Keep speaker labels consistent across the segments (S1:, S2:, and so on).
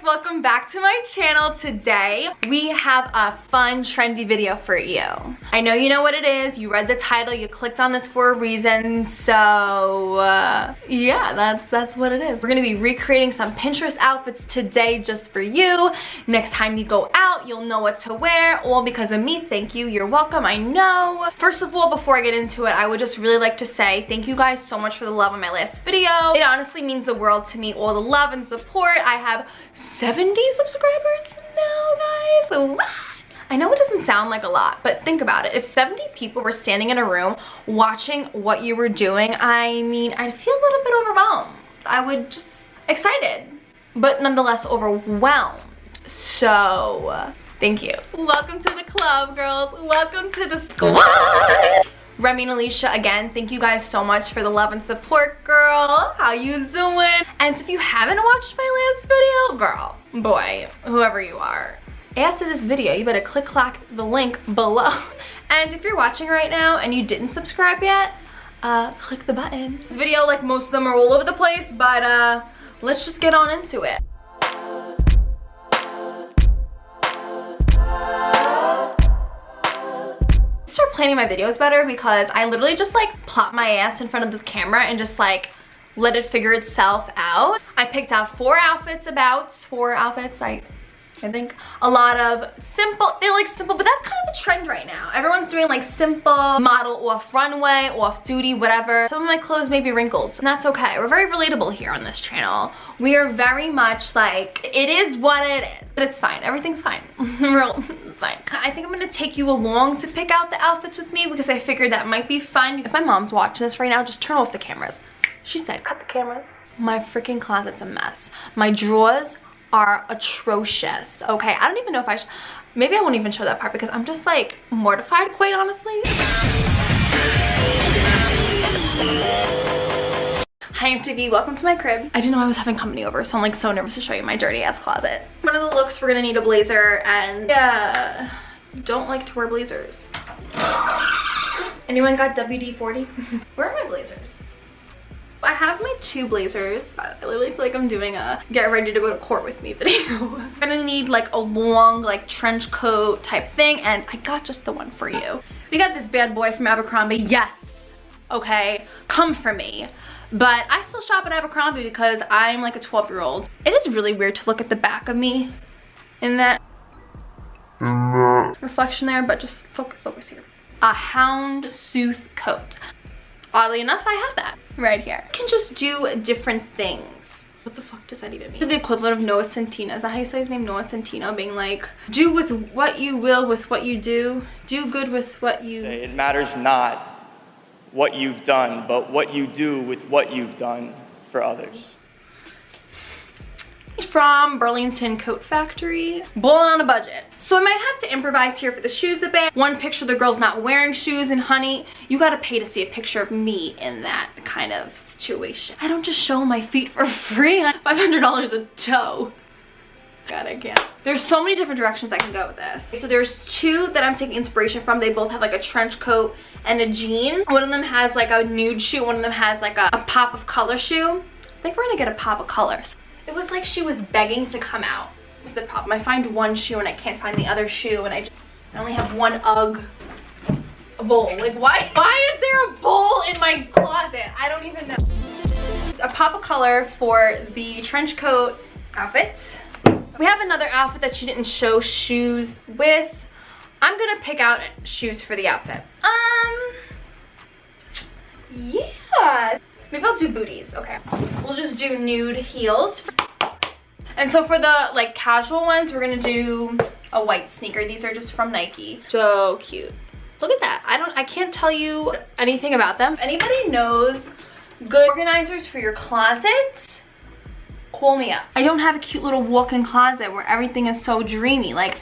S1: welcome back to my channel. Today we have a fun trendy video for you. I know you know what it is. You read the title, you clicked on this for a reason, so yeah, that's what it is. We're gonna be recreating some Pinterest outfits today just for you. Next time you go out, you'll know what to wear, all because of me. Thank you, you're welcome, I know. First of all, before I get into it, I would just really like to say thank you guys so much for the love on my last video. It honestly means the world to me, all the love and support. I have 70 subscribers now, guys. What? I know it doesn't sound like a lot, but think about it. If 70 people were standing in a room watching what you were doing, I mean, I'd feel a little bit overwhelmed. I would just excited, but nonetheless overwhelmed. So, thank you. Welcome to the club, girls. Welcome to the squad. Remy and Alicia, again, thank you guys so much for the love and support, girl. How you doing? And if you haven't watched my last video, girl, boy, whoever you are, after this video, you better click the link below. And if you're watching right now and you didn't subscribe yet, click the button. This video, like most of them, are all over the place, but let's just get on into it. Start planning my videos better because I literally just like plop my ass in front of the camera and just like let it figure itself out. I picked out four outfits, I think. A lot of simple, they're like simple, but that's kind of the trend right now. Everyone's doing like simple, model off runway, off duty, whatever. Some of my clothes may be wrinkled, and that's okay. We're very relatable here on this channel. We are very much like, it is what it is, but it's fine. Everything's fine. It's fine. I think I'm gonna take you along to pick out the outfits with me because I figured that might be fun. If my mom's watching this right now, just turn off the cameras. She said, cut the cameras. My freaking closet's a mess. My drawers are atrocious. Okay, I don't even know if I should, maybe I won't even show that part because I'm just like mortified, quite honestly. Hi MTV, welcome to my crib. I didn't know I was having company over, so I'm like so nervous to show you my dirty ass closet. One of the looks, we're gonna need a blazer, and yeah, don't like to wear blazers. Anyone got WD-40? Where are my blazers? I have my two blazers. I literally feel like I'm doing a get ready to go to court with me video. I'm gonna need like a long like trench coat type thing, and I got just the one for you. We got this bad boy from Abercrombie. Yes, okay, come for me. But I still shop at Abercrombie because I'm like a 12-year-old. It is really weird to look at the back of me in that reflection there, but just focus here. A houndstooth coat. Oddly enough, I have that right here. I can just do different things. What the fuck does that even mean? The equivalent of Noah Centino. Is that how you say his name? Noah Centino, being like, do with what you will with what you do. Do good with what you...
S2: Say it matters not what you've done, but what you do with what you've done for others.
S1: It's from Burlington Coat Factory. Blowing on a budget. So I might have to improvise here for the shoes a bit. One picture, the girl's not wearing shoes, and honey, you gotta pay to see a picture of me in that kind of situation. I don't just show my feet for free. $500 a toe. God, I can't. There's so many different directions I can go with this. So there's two that I'm taking inspiration from. They both have like a trench coat and a jean. One of them has like a nude shoe. One of them has like a pop of color shoe. I think we're gonna get a pop of colors. It was like she was begging to come out. It's the problem. I find one shoe and I can't find the other shoe, and I only have one UGG bowl. Like why is there a bowl in my closet? I don't even know. A pop of color for the trench coat outfit. We have another outfit that she didn't show shoes with. I'm gonna pick out shoes for the outfit. Yeah. Maybe I'll do booties, okay. We'll just do nude heels. And so for the like casual ones, we're gonna do a white sneaker. These are just from Nike. So cute. Look at that. I can't tell you anything about them. If anybody knows good organizers for your closet, call me up. I don't have a cute little walk-in closet where everything is so dreamy. Like,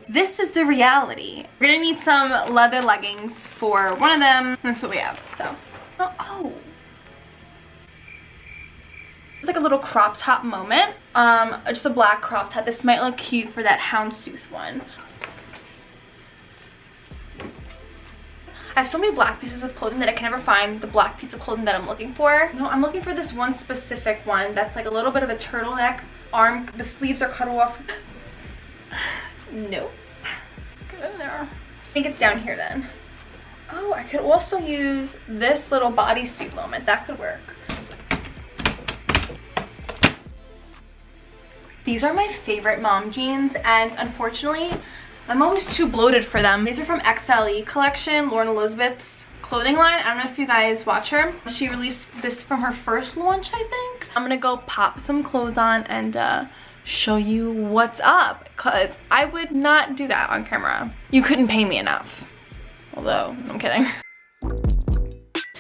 S1: this is the reality. We're gonna need some leather leggings for one of them. That's what we have, so. Oh. It's like a little crop top moment. Just a black crop top. This might look cute for that houndstooth one. I have so many black pieces of clothing that I can never find the black piece of clothing that I'm looking for. No, I'm looking for this one specific one that's like a little bit of a turtleneck arm. The sleeves are cut off. Nope. Get in there. I think it's down here then. Oh, I could also use this little bodysuit moment. That could work. These are my favorite mom jeans, and unfortunately, I'm always too bloated for them. These are from XLE collection, Lauren Elizabeth's clothing line. I don't know if you guys watch her. She released this from her first launch, I think. I'm gonna go pop some clothes on and show you what's up, because I would not do that on camera. You couldn't pay me enough. Although, I'm kidding.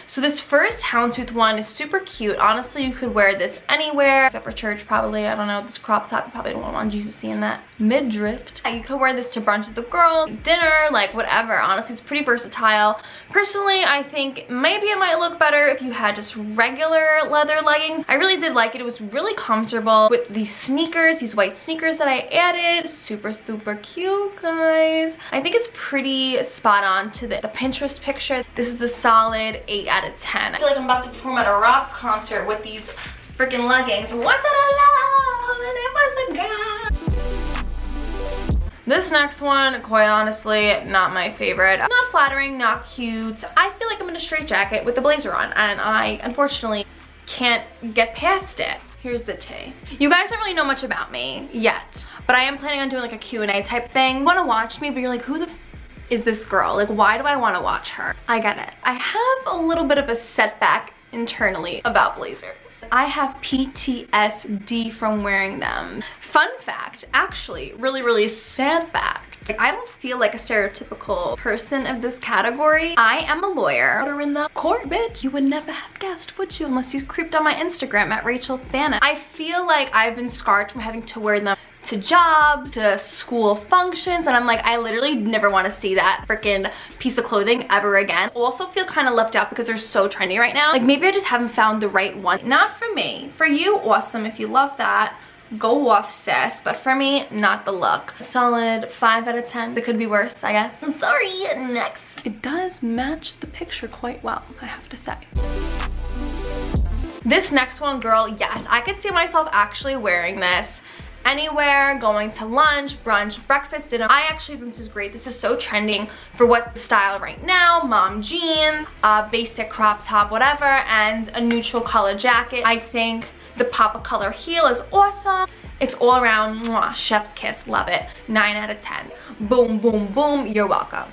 S1: So this first houndstooth one is super cute. Honestly, you could wear this anywhere except for church probably. I don't know, this crop top, you probably don't want Jesus seeing that midriff. You could wear this to brunch with the girls, dinner, like whatever. Honestly, it's pretty versatile. Personally, I think maybe it might look better if you had just regular leather leggings. I really did like it. It was really comfortable with these sneakers, these white sneakers that I added. Super, super cute, guys. I think it's pretty spot on to the Pinterest picture. This is a solid 8 out of 10. I feel like I'm about to perform at a rock concert with these freaking leggings. What did I love? And it was a guy. This next one, quite honestly, not my favorite. Not flattering, not cute. I feel like I'm in a straight jacket with the blazer on, and I unfortunately can't get past it. Here's the tea. You guys don't really know much about me yet, but I am planning on doing like a Q&A type thing. You want to watch me, but you're like, who the is this girl? Like, why do I want to watch her? I get it. I have a little bit of a setback internally about blazers. I have PTSD from wearing them. Fun fact, actually, really sad fact. I don't feel like a stereotypical person of this category. I am a lawyer. Put her in the court, bitch. You would never have guessed, would you? Unless you creeped on my Instagram at Rachel Thana. I feel like I've been scarred from having to wear them to jobs, to school functions, and I'm like, I literally never want to see that freaking piece of clothing ever again. I also feel kind of left out because they're so trendy right now. Like, maybe I just haven't found the right one. Not for me. For you, awesome. If you love that, go off, sis. But for me, not the look. Solid 5 out of 10. It could be worse, I guess. I'm sorry. Next. It does match the picture quite well, I have to say. This next one, girl, yes, I could see myself actually wearing this anywhere, going to lunch, brunch, breakfast, dinner. I actually think this is great. This is so trending for what the style right now. Mom jeans, basic crop top, whatever, and a neutral color jacket. I think the pop of color heel is awesome. It's all around, mwah, chef's kiss, love it. 9 out of 10. Boom, boom, boom, you're welcome.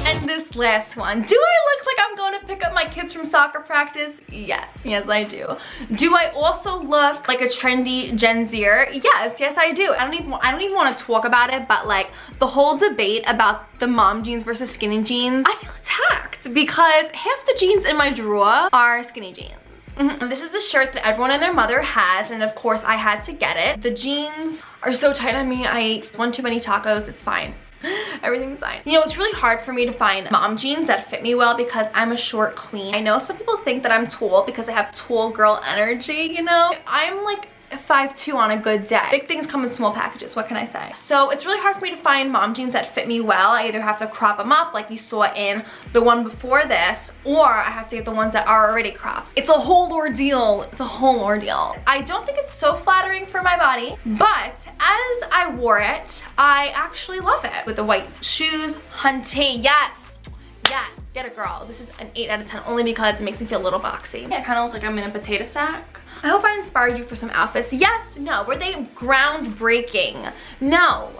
S1: And this last one, do I look like I'm going to pick up my kids from soccer practice? Yes, I do. Do I also look like a trendy Gen Zer? Yes, I do. I don't even want to talk about it, but like the whole debate about the mom jeans versus skinny jeans, I feel attacked because half the jeans in my drawer are skinny jeans. This is the shirt that everyone and their mother has, and of course I had to get it. The jeans are so tight on me. I ate one too many tacos. It's fine. Everything's fine. You know, it's really hard for me to find mom jeans that fit me well because I'm a short queen. I know some people think that I'm tall because I have tall girl energy, you know? I'm like 5'2" on a good day. Big things come in small packages, what can I say? So it's really hard for me to find mom jeans that fit me well. I either have to crop them up like you saw in the one before this, or I have to get the ones that are already cropped. It's a whole ordeal. It's a whole ordeal. I don't think it's so flattering for my body, but as I wore it, I actually love it. With the white shoes, hunty, yes, get it, girl. This is an 8 out of 10 only because it makes me feel a little boxy. I kind of look like I'm in a potato sack. I hope I inspired you for some outfits. Yes, no. Were they groundbreaking? No.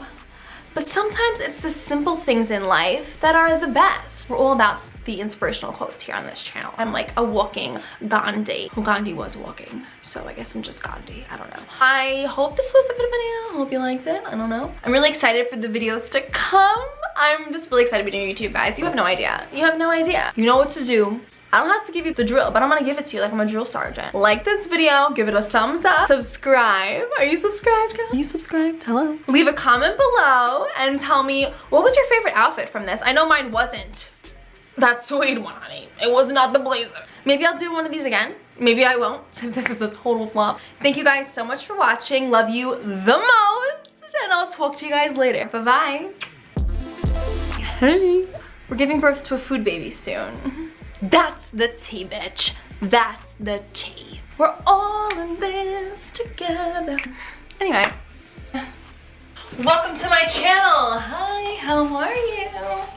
S1: But sometimes it's the simple things in life that are the best. We're all about the inspirational quotes here on this channel. I'm like a walking Gandhi. Well, Gandhi was walking, so I guess I'm just Gandhi. I don't know. I hope this was a good video. I hope you liked it. I don't know. I'm really excited for the videos to come. I'm just really excited to be doing YouTube, guys. You have no idea. You have no idea. You know what to do. I don't have to give you the drill, but I'm gonna give it to you like I'm a drill sergeant. Like this video, give it a thumbs up, subscribe. Are you subscribed, guys? Are you subscribed? Hello. Leave a comment below and tell me, what was your favorite outfit from this? I know mine wasn't that suede one, honey. It was not the blazer. Maybe I'll do one of these again. Maybe I won't. This is a total flop. Thank you guys so much for watching. Love you the most. And I'll talk to you guys later. Bye-bye. Hey. We're giving birth to a food baby soon. That's the tea, bitch. That's the tea. We're all in this together. Anyway, welcome to my channel. Hi, how are you?